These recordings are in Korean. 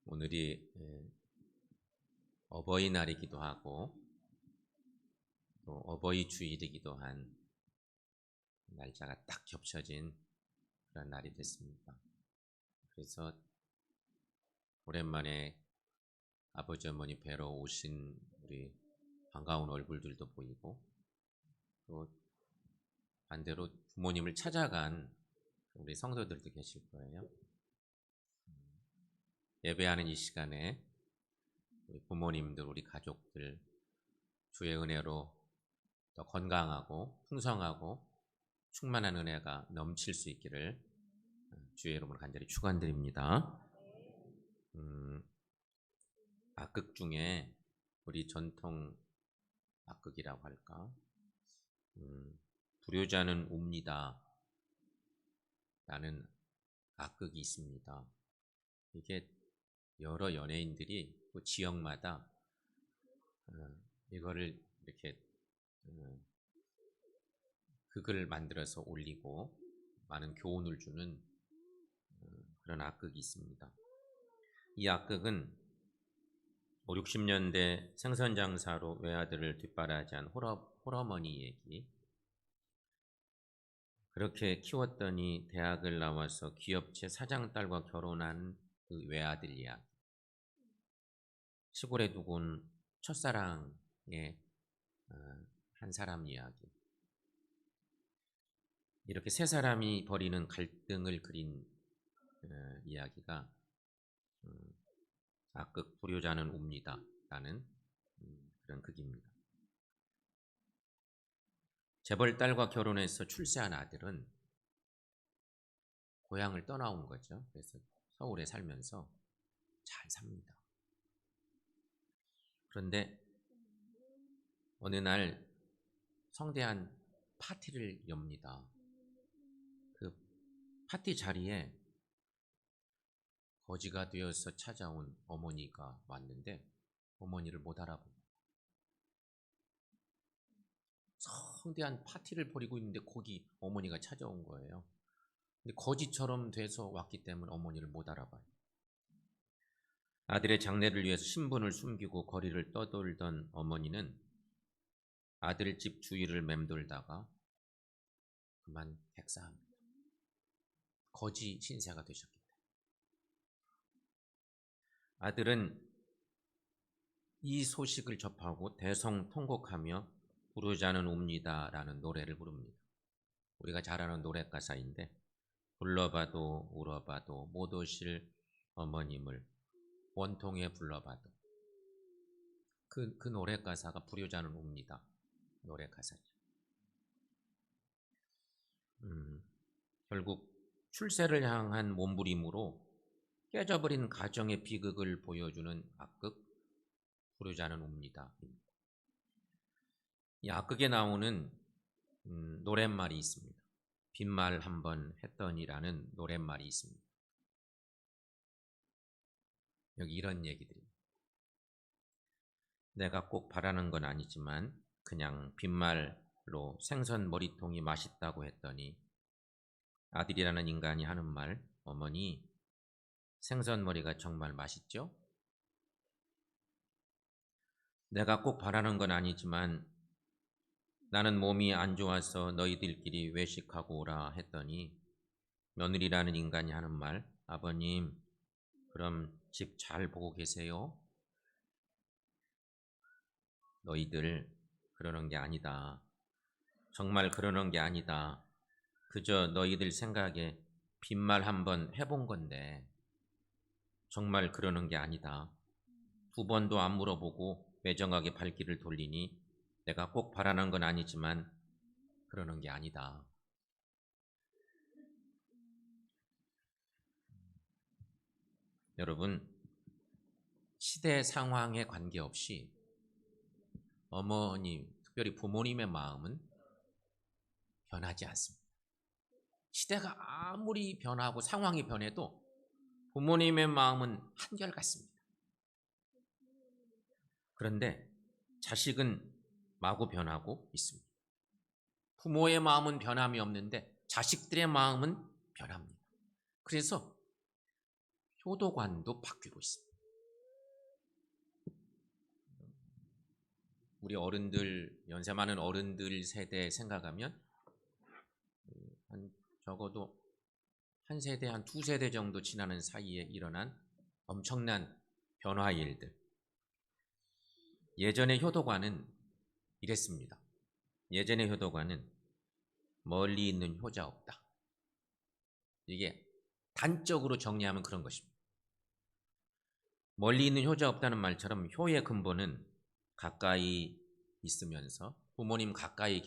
오늘이 어버이날이기도 하고 또 어버이 주일이기도 한 날짜가 딱 겹쳐진 그런 날이 됐습니다. 그래서 오랜만에 아버지 어머니 뵈러 오신 우리 반가운 얼굴들도 보이고 또 반대로 부모님을 찾아간 우리 성도들도 계실 거예요. 예배하는 이 시간에 우리 부모님들, 우리 가족들 주의 은혜로 더 건강하고 풍성하고 충만한 은혜가 넘칠 수 있기를 주의 이름으로 간절히 축원드립니다. 악극 중에 우리 전통 악극이라고 할까? 불효자는 웁니다 라는 악극이 있습니다. 이게 여러 연예인들이 그 지역마다 이거를 이렇게 극을 만들어서 올리고 많은 교훈을 주는 그런 악극이 있습니다. 이 악극은 5, 60년대 생선장사로 외아들을 뒷바라지한 홀어머니 얘기, 그렇게 키웠더니 대학을 나와서 기업체 사장딸과 결혼한 그 외아들 이야기, 시골에 두고 온 첫사랑의 한 사람 이야기, 이렇게 세 사람이 벌이는 갈등을 그린 이야기가 악극 불효자는 웁니다 라는 그런 극입니다. 재벌 딸과 결혼해서 출세한 아들은 고향을 떠나온 거죠. 그래서 서울에 살면서 잘 삽니다. 그런데 어느 날 성대한 파티를 엽니다. 그 파티 자리에 거지가 되어서 찾아온 어머니가 왔는데 어머니를 못 알아봅니다. 성대한 파티를 벌이고 있는데 거기 어머니가 찾아온 거예요. 근데 거지처럼 돼서 왔기 때문에 어머니를 못 알아봐요. 아들의 장례를 위해서 신분을 숨기고 거리를 떠돌던 어머니는 아들 집 주위를 맴돌다가 그만 객사합니다. 거지 신세가 되셨기 때문에. 아들은 이 소식을 접하고 대성통곡하며 불효자는 웁니다 라는 노래를 부릅니다. 우리가 잘 아는 노래 가사인데, 불러봐도 울어봐도 못 오실 어머님을 원통에 불러봐도, 그 노래 가사가 불효자는 웁니다 노래 가사죠. 결국 출세를 향한 몸부림으로 깨져버린 가정의 비극을 보여주는 악극 불효자는 웁니다. 이 악극에 나오는 노랫말이 있습니다. 빈말 한번 했더니라는 노랫말이 있습니다. 여기 이런 얘기들입니다. 내가 꼭 바라는 건 아니지만 그냥 빈말로 생선 머리통이 맛있다고 했더니 아들이라는 인간이 하는 말, 어머니 생선 머리가 정말 맛있죠? 내가 꼭 바라는 건 아니지만 나는 몸이 안 좋아서 너희들끼리 외식하고 오라 했더니 며느리라는 인간이 하는 말, 아버님 그럼 집 잘 보고 계세요? 너희들 그러는 게 아니다. 정말 그러는 게 아니다. 그저 너희들 생각에 빈말 한번 해본 건데 정말 그러는 게 아니다. 두 번도 안 물어보고 매정하게 발길을 돌리니 내가 꼭 바라는 건 아니지만 그러는 게 아니다. 여러분, 시대 상황에 관계없이 어머니, 특별히 부모님의 마음은 변하지 않습니다. 시대가 아무리 변하고 상황이 변해도 부모님의 마음은 한결같습니다. 그런데 자식은 마구 변하고 있습니다. 부모의 마음은 변함이 없는데 자식들의 마음은 변합니다. 그래서 효도관도 바뀌고 있습니다. 우리 어른들, 연세 많은 어른들 세대 생각하면 한 적어도 한 세대, 한 두 세대 정도 지나는 사이에 일어난 엄청난 변화의 일들. 예전의 효도관은 이랬습니다. 예전의 효도관은 멀리 있는 효자 없다. 이게 단적으로 정리하면 그런 것입니다. 멀리 있는 효자 없다는 말처럼 효의 근본은 가까이 있으면서 부모님 가까이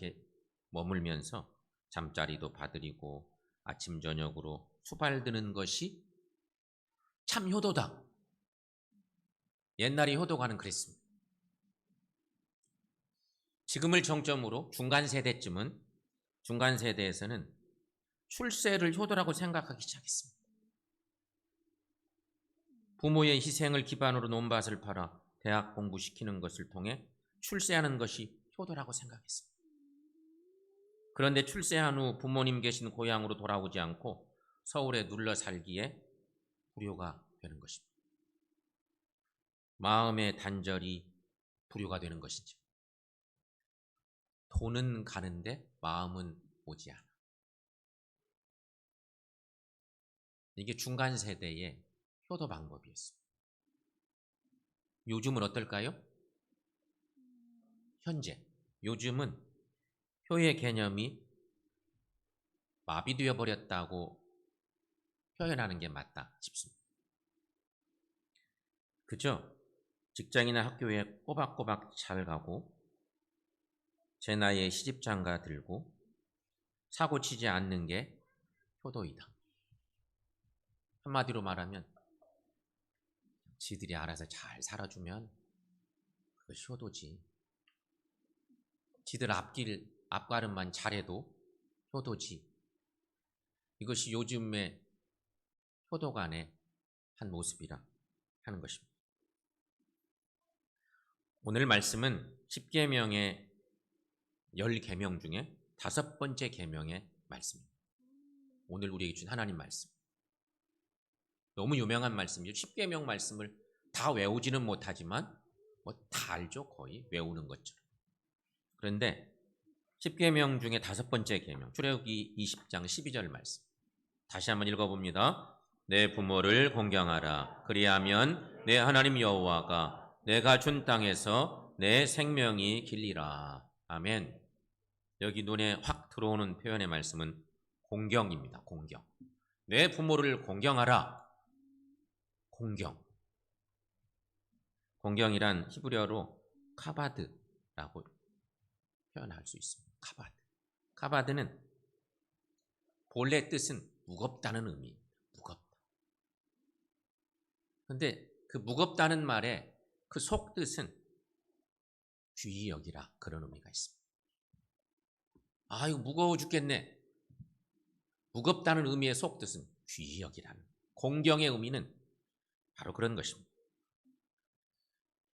머물면서 잠자리도 봐드리고 아침 저녁으로 수발드는 것이 참 효도다. 옛날의 효도관은 그랬습니다. 지금을 정점으로 중간 세대에서는 출세를 효도라고 생각하기 시작했습니다. 부모의 희생을 기반으로 논밭을 팔아 대학 공부시키는 것을 통해 출세하는 것이 효도라고 생각했습니다. 그런데 출세한 후 부모님 계신 고향으로 돌아오지 않고 서울에 눌러 살기에 불효가 되는 것입니다. 마음의 단절이 불효가 되는 것이죠. 돈은 가는데 마음은 오지 않아. 이게 중간 세대의 효도 방법이었습니다. 요즘은 어떨까요? 현재 요즘은 효의 개념이 마비되어 버렸다고 표현하는 게 맞다 싶습니다. 그죠? 직장이나 학교에 꼬박꼬박 잘 가고 제 나이에 시집장가 들고 사고 치지 않는 게 효도이다. 한마디로 말하면 지들이 알아서 잘 살아주면 그것이 효도지. 지들 앞걸음만 잘해도 효도지. 이것이 요즘의 효도관의 한 모습이라 하는 것입니다. 오늘 말씀은 10계명의 10계명 중에 5번째 계명의 말씀입니다. 오늘 우리에게 준 하나님 말씀. 너무 유명한 말씀이죠. 10계명 말씀을 다 외우지는 못하지만 다 알죠. 거의 외우는 것처럼. 그런데 10계명 중에 5번째 계명, 출애굽기 20장 12절 말씀. 다시 한번 읽어봅니다. 내 부모를 공경하라. 그리하면 내 하나님 여호와가 내가 준 땅에서 내 생명이 길리라. 아멘. 여기 눈에 확 들어오는 표현의 말씀은 공경입니다. 공경. 내 부모를 공경하라. 공경. 공경이란 히브리어로 카바드라고 표현할 수 있습니다. 카바드. 카바드는 본래 뜻은 무겁다는 의미입니다. 무겁다. 그런데 그 무겁다는 말에 그 속뜻은 귀히 여기라 그런 의미가 있습니다. 아, 이거 무거워 죽겠네. 무겁다는 의미의 속뜻은 귀히 여기라는, 공경의 의미는 바로 그런 것입니다.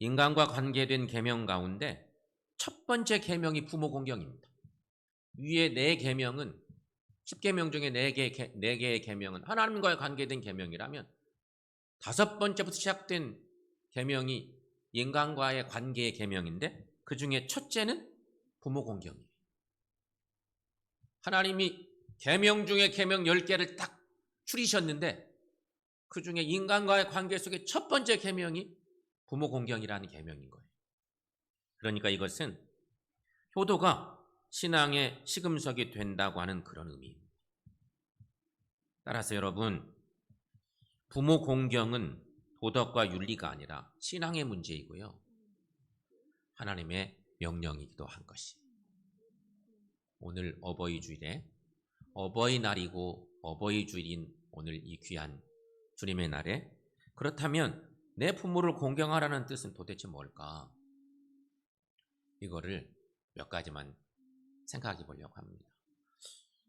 인간과 관계된 계명 가운데 첫 번째 계명이 부모 공경입니다. 위에 4계명은 10계명 중에 4개의 계명은 하나님과의 관계된 계명이라면 5번째부터 시작된 계명이 인간과의 관계의 계명인데 그 중에 첫째는 부모 공경이에요. 하나님이 계명 중에 계명 10개를 딱 추리셨는데 그 중에 인간과의 관계 속에 첫 번째 계명이 부모 공경이라는 계명인 거예요. 그러니까 이것은 효도가 신앙의 시금석이 된다고 하는 그런 의미입니다. 따라서 여러분, 부모 공경은 도덕과 윤리가 아니라 신앙의 문제이고요. 하나님의 명령이기도 한 것이. 오늘 어버이 주일에 어버이날이고 어버이 주일인 오늘 이 귀한 주님의 날에 그렇다면 내 부모를 공경하라는 뜻은 도대체 뭘까? 이거를 몇 가지만 생각해 보려고 합니다.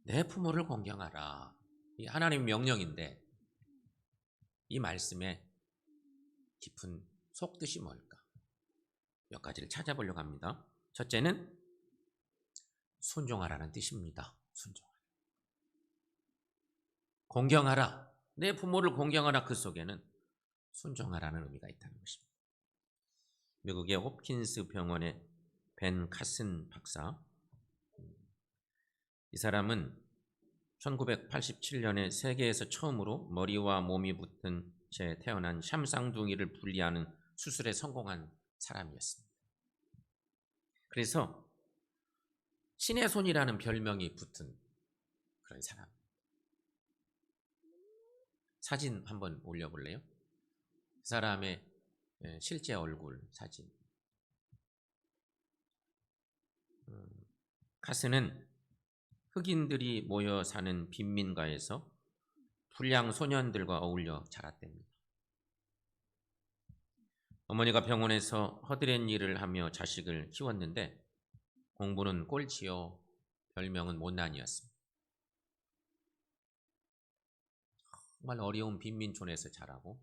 내 부모를 공경하라. 이 하나님 명령인데 이 말씀의 깊은 속뜻이 뭘까? 몇 가지를 찾아보려고 합니다. 첫째는 순종하라는 뜻입니다. 순종하라. 공경하라. 내 부모를 공경하라. 그 속에는 순종하라는 의미가 있다는 것입니다. 미국의 홉킨스 병원의 벤 카슨 박사. 이 사람은 1987년에 세계에서 처음으로 머리와 몸이 붙은 채 태어난 샴쌍둥이를 분리하는 수술에 성공한 사람이었습니다. 그래서 신의 손이라는 별명이 붙은 그런 사람. 사진 한번 올려볼래요? 그 사람의 실제 얼굴 사진. 카스는 흑인들이 모여 사는 빈민가에서 불량 소년들과 어울려 자랐답니다. 어머니가 병원에서 허드렛 일을 하며 자식을 키웠는데 공부는 꼴찌요, 별명은 못난이였습니다. 정말 어려운 빈민촌에서 자라고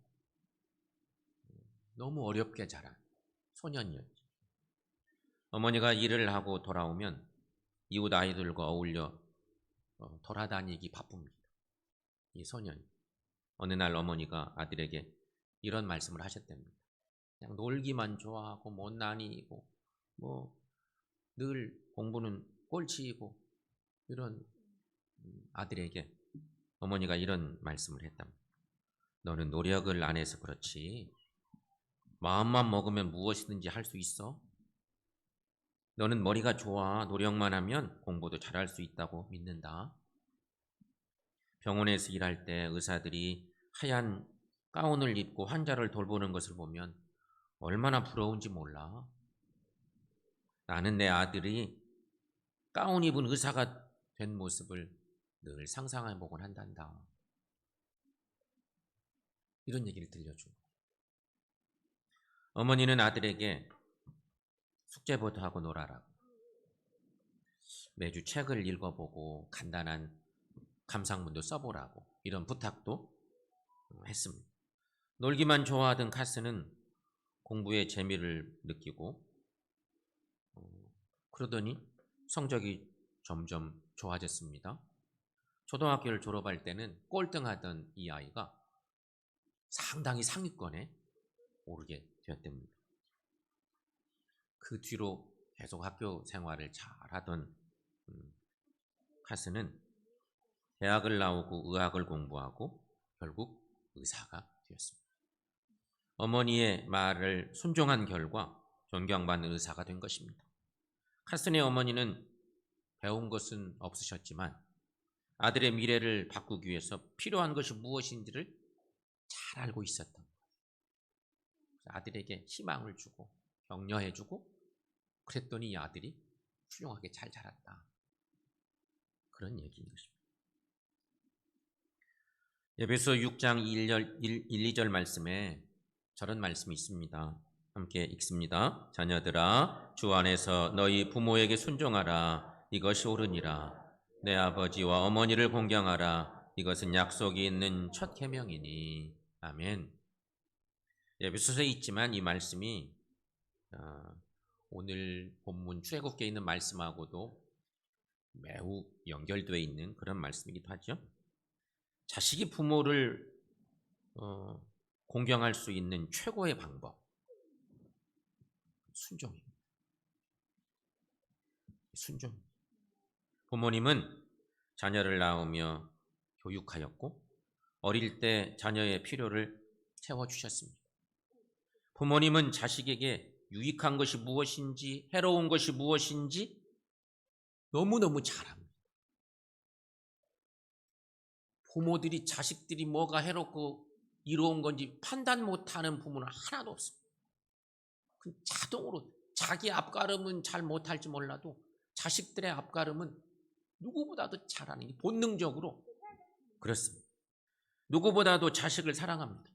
너무 어렵게 자란 소년이었죠. 어머니가 일을 하고 돌아오면 이웃 아이들과 어울려 돌아다니기 바쁩니다. 이 소년이. 어느 날 어머니가 아들에게 이런 말씀을 하셨답니다. 그냥 놀기만 좋아하고 못난이고 뭐 늘 공부는 꼴찌이고 이런 아들에게 어머니가 이런 말씀을 했답니다. 너는 노력을 안 해서 그렇지. 마음만 먹으면 무엇이든지 할 수 있어. 너는 머리가 좋아. 노력만 하면 공부도 잘할 수 있다고 믿는다. 병원에서 일할 때 의사들이 하얀 가운을 입고 환자를 돌보는 것을 보면 얼마나 부러운지 몰라. 나는 내 아들이 가운 입은 의사가 된 모습을 늘 상상해 보곤 한단다. 이런 얘기를 들려준 거예요. 어머니는 아들에게 숙제부터 하고 놀아라. 매주 책을 읽어보고 간단한 감상문도 써보라고 이런 부탁도 했습니다. 놀기만 좋아하던 카스는 공부에 재미를 느끼고 그러더니 성적이 점점 좋아졌습니다. 초등학교를 졸업할 때는 꼴등하던 이 아이가 상당히 상위권에 오르게 되었답니다. 그 뒤로 계속 학교 생활을 잘하던 카스는 대학을 나오고 의학을 공부하고 결국 의사가 되었습니다. 어머니의 말을 순종한 결과 존경받는 의사가 된 것입니다. 카슨의 어머니는 배운 것은 없으셨지만 아들의 미래를 바꾸기 위해서 필요한 것이 무엇인지를 잘 알고 있었던 거예요. 아들에게 희망을 주고 격려해주고 그랬더니 이 아들이 훌륭하게 잘 자랐다. 그런 얘기인 것입니다. 에베소 6장 1, 2절 말씀에 저런 말씀이 있습니다. 함께 읽습니다. 자녀들아 주 안에서 너희 부모에게 순종하라. 이것이 옳으니라. 내 아버지와 어머니를 공경하라. 이것은 약속이 있는 첫 계명이니. 아멘. 에베소서에 있지만 이 말씀이 오늘 본문 출애굽기에 있는 말씀하고도 매우 연결되어 있는 그런 말씀이기도 하죠. 자식이 부모를 공경할 수 있는 최고의 방법, 순종입니다. 순종. 부모님은 자녀를 낳으며 교육하였고 어릴 때 자녀의 필요를 채워주셨습니다. 부모님은 자식에게 유익한 것이 무엇인지 해로운 것이 무엇인지 너무너무 잘 압니다. 부모들이 자식들이 뭐가 해롭고 이로운 건지 판단 못하는 부모는 하나도 없습니다. 자동으로 자기 앞가름은 잘 못할지 몰라도 자식들의 앞가름은 누구보다도 잘하는 게 본능적으로 그렇습니다. 누구보다도 자식을 사랑합니다.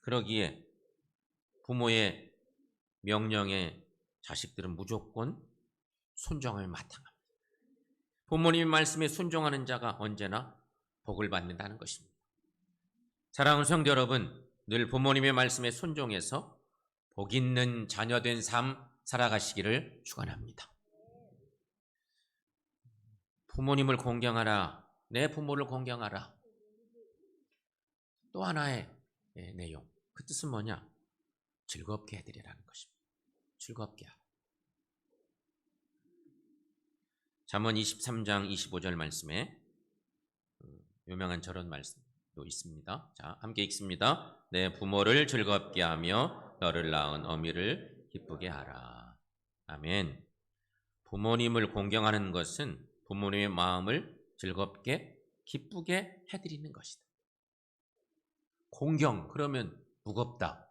그러기에 부모의 명령에 자식들은 무조건 순종을 마땅합니다. 부모님의 말씀에 순종하는 자가 언제나 복을 받는다는 것입니다. 사랑하는 성도 여러분, 늘 부모님의 말씀에 순종해서 복 있는 자녀된 삶 살아가시기를 축원합니다. 부모님을 공경하라. 내 부모를 공경하라. 또 하나의 내용. 그 뜻은 뭐냐? 즐겁게 해드리라는 것입니다. 즐겁게 하라. 잠언 23장 25절 말씀에 유명한 저런 말씀도 있습니다. 자, 함께 읽습니다. 내 부모를 즐겁게 하며 너를 낳은 어미를 기쁘게 하라. 아멘. 부모님을 공경하는 것은 부모님의 마음을 즐겁게 기쁘게 해드리는 것이다. 공경 그러면 무겁다,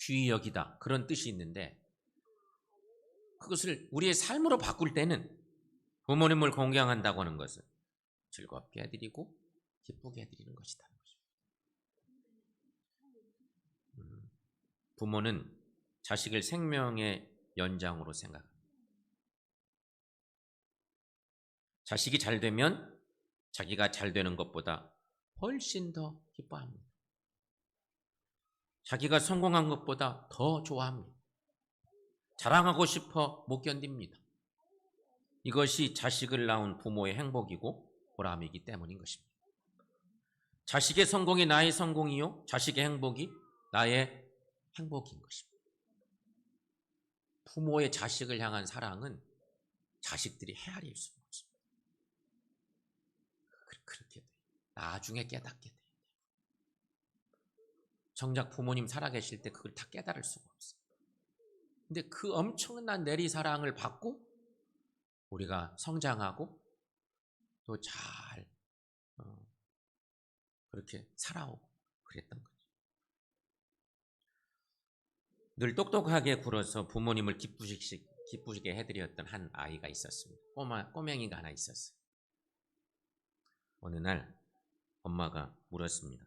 귀히 여기다 그런 뜻이 있는데 그것을 우리의 삶으로 바꿀 때는 부모님을 공경한다고 하는 것은 즐겁게 해드리고 기쁘게 해드리는 것이다. 부모는 자식을 생명의 연장으로 생각합니다. 자식이 잘 되면 자기가 잘 되는 것보다 훨씬 더 기뻐합니다. 자기가 성공한 것보다 더 좋아합니다. 자랑하고 싶어 못 견딥니다. 이것이 자식을 낳은 부모의 행복이고 보람이기 때문인 것입니다. 자식의 성공이 나의 성공이요, 자식의 행복이 나의 행복인 것입니다. 부모의 자식을 향한 사랑은 자식들이 헤아릴 수가 없습니다. 그렇게 나중에 깨닫게 돼요. 정작 부모님 살아계실 때 그걸 다 깨달을 수가 없어요. 근데 그 엄청난 내리사랑을 받고 우리가 성장하고 또 잘 그렇게 살아오고 그랬던 거죠. 늘 똑똑하게 굴어서 부모님을 기쁘시게 해드렸던 한 아이가 있었습니다. 꼬맹이가 하나 있었어요. 어느 날 엄마가 물었습니다.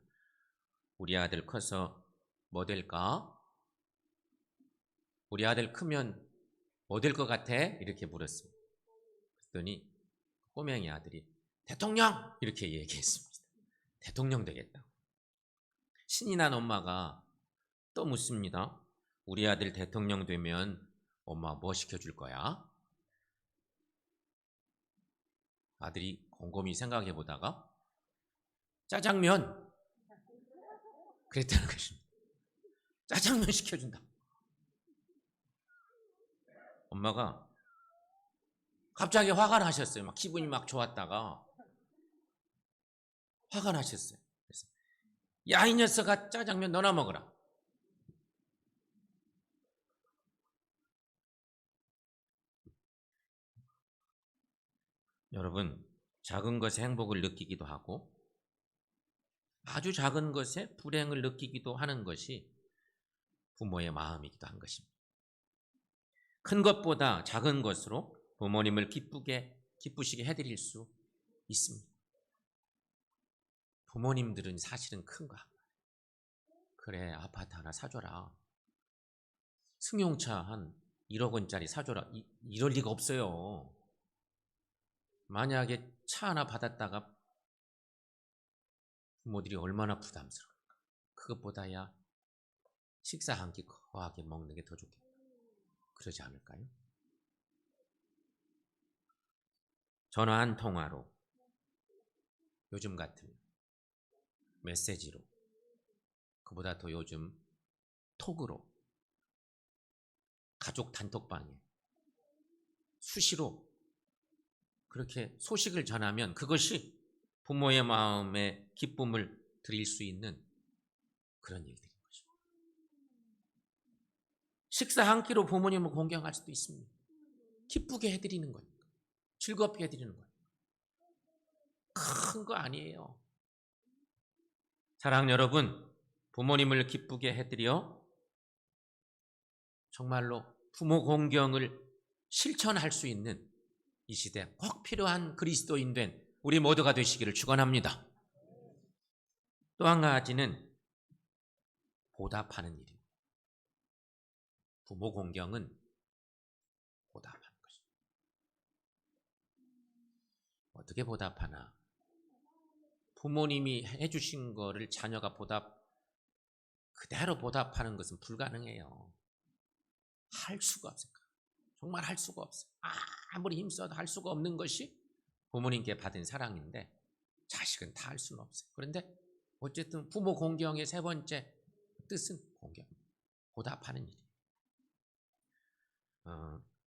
우리 아들 커서 뭐 될까? 우리 아들 크면 뭐 될 것 같아? 이렇게 물었습니다. 그랬더니 꼬맹이 아들이 대통령! 이렇게 얘기했습니다. 대통령 되겠다고. 신이 난 엄마가 또 묻습니다. 우리 아들 대통령 되면 엄마 뭐 시켜줄 거야? 아들이 곰곰이 생각해 보다가 짜장면! 그랬다는 것입니다. 짜장면 시켜준다. 엄마가 갑자기 화가 나셨어요. 막 기분이 막 좋았다가 화가 나셨어요. 그래서 야, 이 녀석아, 짜장면 너나 먹어라. 여러분, 작은 것에 행복을 느끼기도 하고 아주 작은 것에 불행을 느끼기도 하는 것이 부모의 마음이기도 한 것입니다. 큰 것보다 작은 것으로 부모님을 기쁘시게 해드릴 수 있습니다. 부모님들은 사실은 큰 거. 그래, 아파트 하나 사줘라. 승용차 한 1억 원짜리 사줘라. 이럴 리가 없어요. 만약에 차 하나 받았다가 부모들이 얼마나 부담스러울까. 그것보다야 식사 한 끼 거하게 먹는 게 더 좋겠다. 그러지 않을까요? 전화 한 통화로, 요즘 같은 메시지로, 그보다 더 요즘 톡으로, 가족 단톡방에 수시로 그렇게 소식을 전하면 그것이 부모의 마음에 기쁨을 드릴 수 있는 그런 일들인 것입니다. 식사 한 끼로 부모님을 공경할 수도 있습니다. 기쁘게 해드리는 거니까, 즐겁게 해드리는 거니까. 큰 거 아니에요. 사랑 여러분, 부모님을 기쁘게 해드려 정말로 부모 공경을 실천할 수 있는 이 시대 꼭 필요한 그리스도인 된 우리 모두가 되시기를 축원합니다. 또 한 가지는 보답하는 일입니다. 부모 공경은 보답하는 것입니다. 어떻게 보답하나? 부모님이 해주신 거를 자녀가 그대로 보답하는 것은 불가능해요. 할 수가 없어요. 정말 할 수가 없어요. 아무리 힘써도 할 수가 없는 것이 부모님께 받은 사랑인데 자식은 다 할 수는 없어요. 그런데 어쨌든 부모 공경의 세 번째 뜻은 공경, 보답하는 일이에요.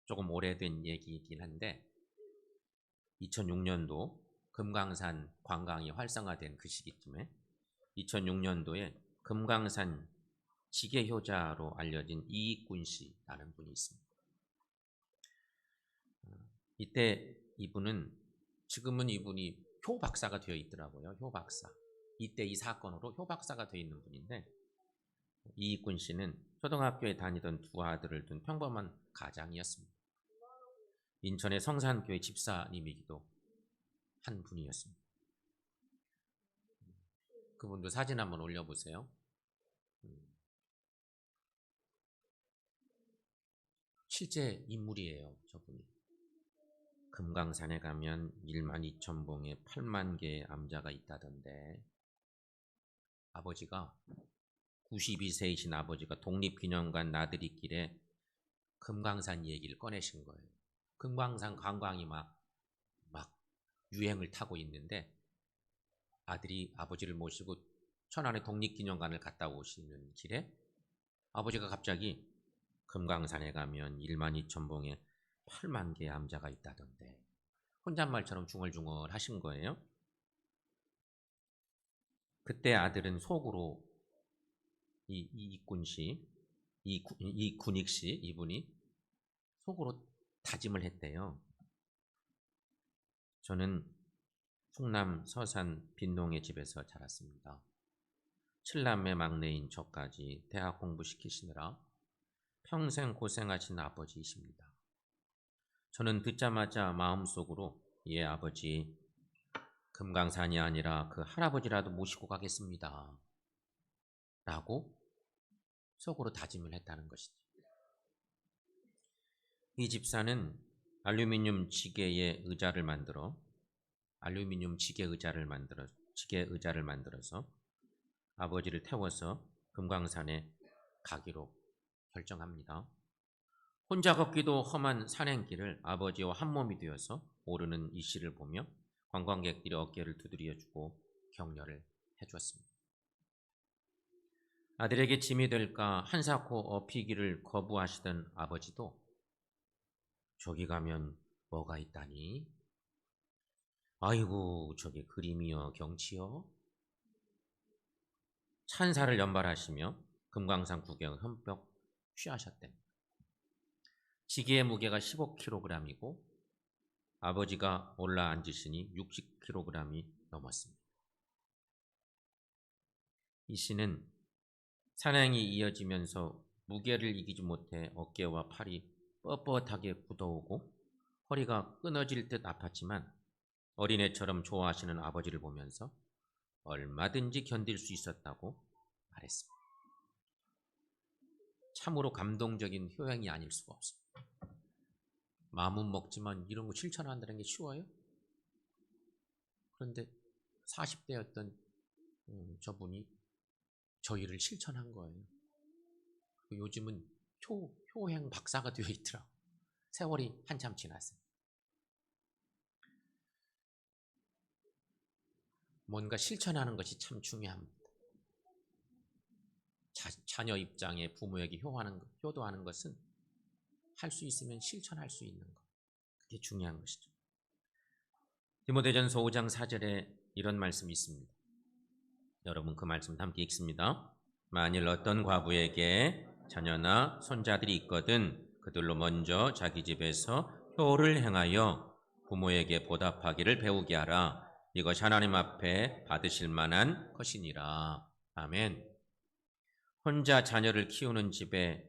조금 오래된 얘기이긴 한데 2006년도 금강산 관광이 활성화된 그 시기쯤에 2006년도에 금강산 지계효자로 알려진 이익군 씨라는 분이 있습니다. 이때 이분은 지금은 이분이 효 박사가 되어 있더라고요. 효 박사. 이때 이 사건으로 효 박사가 되어 있는 분인데 이익군 씨는 초등학교에 다니던 두 아들을 둔 평범한 가장이었습니다. 인천의 성산교회 집사님이기도 한 분이었습니다. 그분도 사진 한번 올려보세요. 실제 인물이에요, 저분이. 금강산에 가면 12,000봉에 8만 개의 암자가 있다던데 아버지가 92세이신 아버지가 독립기념관 나들이길에 금강산 얘기를 꺼내신 거예요. 금강산 관광이 막 유행을 타고 있는데 아들이 아버지를 모시고 천안의 독립기념관을 갔다 오시는 길에 아버지가 갑자기 금강산에 가면 12,000봉에 8만 개의 암자가 있다던데 혼잣말처럼 중얼중얼 하신 거예요. 그때 아들은 속으로 이익군 씨, 이군익 씨 이분이 속으로 다짐을 했대요. 저는 충남 서산 빈농의 집에서 자랐습니다. 7남매 막내인 저까지 대학 공부시키시느라 평생 고생하신 아버지이십니다. 저는 듣자마자 마음속으로 예 아버지 금강산이 아니라 그 할아버지라도 모시고 가겠습니다. 라고 속으로 다짐을 했다는 것이죠. 이 집사는 알루미늄 지게 의자를 만들어서 아버지를 태워서 금강산에 가기로 결정합니다. 혼자 걷기도 험한 산행길을 아버지와 한몸이 되어서 오르는 이 씨를 보며 관광객들이 어깨를 두드려주고 격려를 해주었습니다. 아들에게 짐이 될까 한사코 업히기를 거부하시던 아버지도 저기 가면 뭐가 있다니? 아이고 저게 그림이여 경치여? 찬사를 연발하시며 금강산 구경 흠뻑 취하셨답니다. 지게의 무게가 15kg이고 아버지가 올라 앉으시니 60kg이 넘었습니다. 이 씨는 산행이 이어지면서 무게를 이기지 못해 어깨와 팔이 뻣뻣하게 굳어오고 허리가 끊어질 듯 아팠지만 어린애처럼 좋아하시는 아버지를 보면서 얼마든지 견딜 수 있었다고 말했습니다. 참으로 감동적인 효행이 아닐 수가 없습니다. 마음은 먹지만 이런 거 실천한다는 게 쉬워요? 그런데 40대였던 저분이 저 일을 실천한 거예요. 요즘은 효행 박사가 되어 있더라고. 세월이 한참 지났어요. 뭔가 실천하는 것이 참 중요합니다. 자녀 입장에 부모에게 효도하는 것은 할 수 있으면 실천할 수 있는 것. 그게 중요한 것이죠. 디모데전서 5장 4절에 이런 말씀이 있습니다. 여러분 그 말씀 함께 읽습니다. 만일 어떤 과부에게 자녀나 손자들이 있거든 그들로 먼저 자기 집에서 효를 행하여 부모에게 보답하기를 배우게 하라. 이것이 하나님 앞에 받으실 만한 것이니라. 아멘. 혼자 자녀를 키우는 집에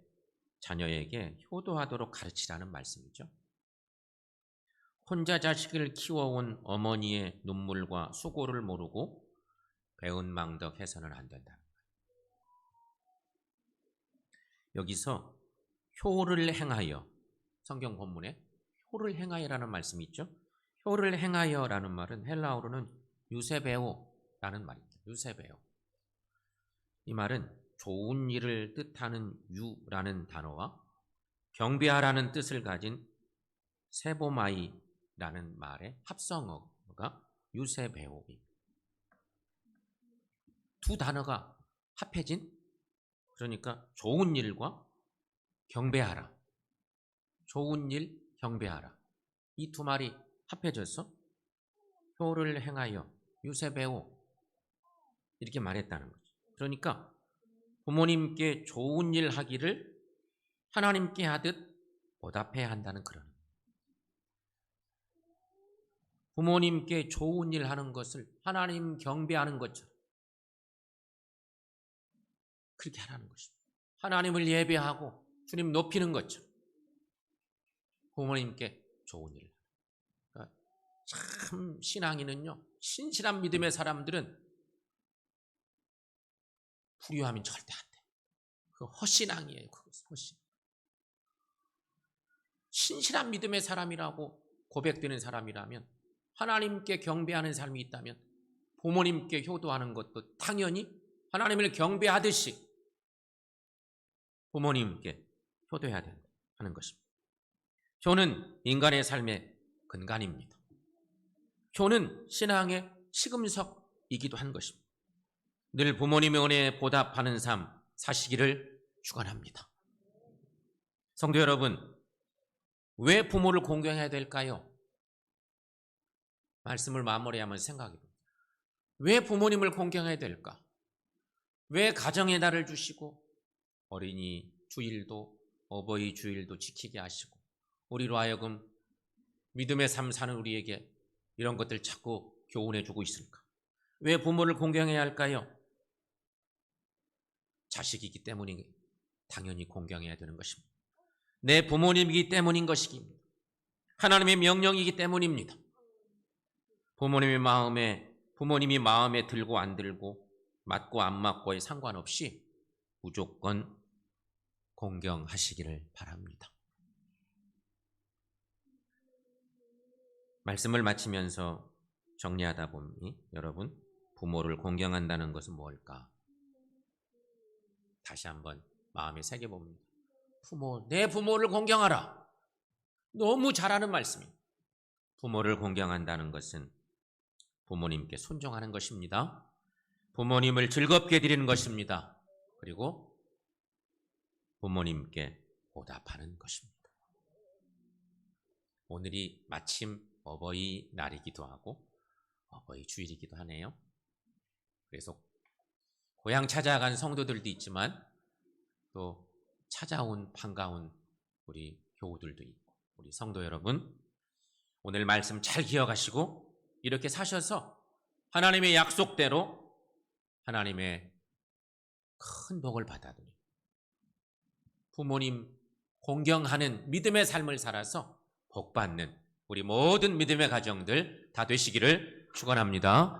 자녀에게 효도하도록 가르치라는 말씀이죠. 혼자 자식을 키워온 어머니의 눈물과 수고를 모르고 배은망덕해서는 안 된다는 거예요. 여기서 효를 행하여, 성경 본문에 효를 행하여라는 말씀이 있죠. 효를 행하여라는 말은 헬라어로는 유세베오라는 말입니다. 유세베오. 이 말은 좋은 일을 뜻하는 유라는 단어와 경배하라는 뜻을 가진 세보마이라는 말의 합성어가 유세베오입니다. 두 단어가 합해진, 그러니까 좋은 일과 경배하라, 좋은 일, 경배하라, 이 두 말이 합해져서 효를 행하여 유세배우 이렇게 말했다는 거죠. 그러니까 부모님께 좋은 일 하기를 하나님께 하듯 보답해야 한다는 그런, 부모님께 좋은 일 하는 것을 하나님 경배하는 것처럼 그렇게 하라는 것입니다. 하나님을 예배하고 주님 높이는 것처럼 부모님께 좋은 일. 그러니까 참 신앙인은요, 신실한 믿음의 사람들은 불효하면 절대 안 돼. 그 헛신앙이에요. 그것은 헛신. 신실한 믿음의 사람이라고 고백되는 사람이라면, 하나님께 경배하는 삶이 있다면 부모님께 효도하는 것도 당연히 하나님을 경배하듯이 부모님께 효도해야 된다 하는 것입니다. 효는 인간의 삶의 근간입니다. 효는 신앙의 시금석이기도 한 것입니다. 늘 부모님의 은혜에 보답하는 삶 사시기를 축원합니다. 성도 여러분, 왜 부모를 공경해야 될까요? 말씀을 마무리하면서 생각해 봅니다. 왜 부모님을 공경해야 될까? 왜 가정의 날을 주시고 어린이 주일도 어버이 주일도 지키게 하시고 우리로 하여금 믿음의 삶 사는 우리에게 이런 것들 자꾸 교훈해 주고 있을까? 왜 부모를 공경해야 할까요? 자식이기 때문이 당연히 공경해야 되는 것입니다. 내 부모님이기 때문인 것입니다. 하나님의 명령이기 때문입니다. 부모님이 마음에 들고 안 들고 맞고 안 맞고에 상관없이 무조건 공경하시기를 바랍니다. 말씀을 마치면서 정리하다 보니 여러분, 부모를 공경한다는 것은 뭘까? 다시 한번 마음에 새겨봅니다. 내 부모를 공경하라. 너무 잘하는 말씀입니다. 부모를 공경한다는 것은 부모님께 순종하는 것입니다. 부모님을 즐겁게 드리는 것입니다. 그리고 부모님께 보답하는 것입니다. 오늘이 마침 어버이날이기도 하고 어버이 주일이기도 하네요. 그래서 고향 찾아간 성도들도 있지만 또 찾아온 반가운 우리 교우들도 있고, 우리 성도 여러분, 오늘 말씀 잘 기억하시고 이렇게 사셔서 하나님의 약속대로 하나님의 큰 복을 받아들이 부모님 공경하는 믿음의 삶을 살아서 복받는 우리 모든 믿음의 가정들 다 되시기를 축원합니다.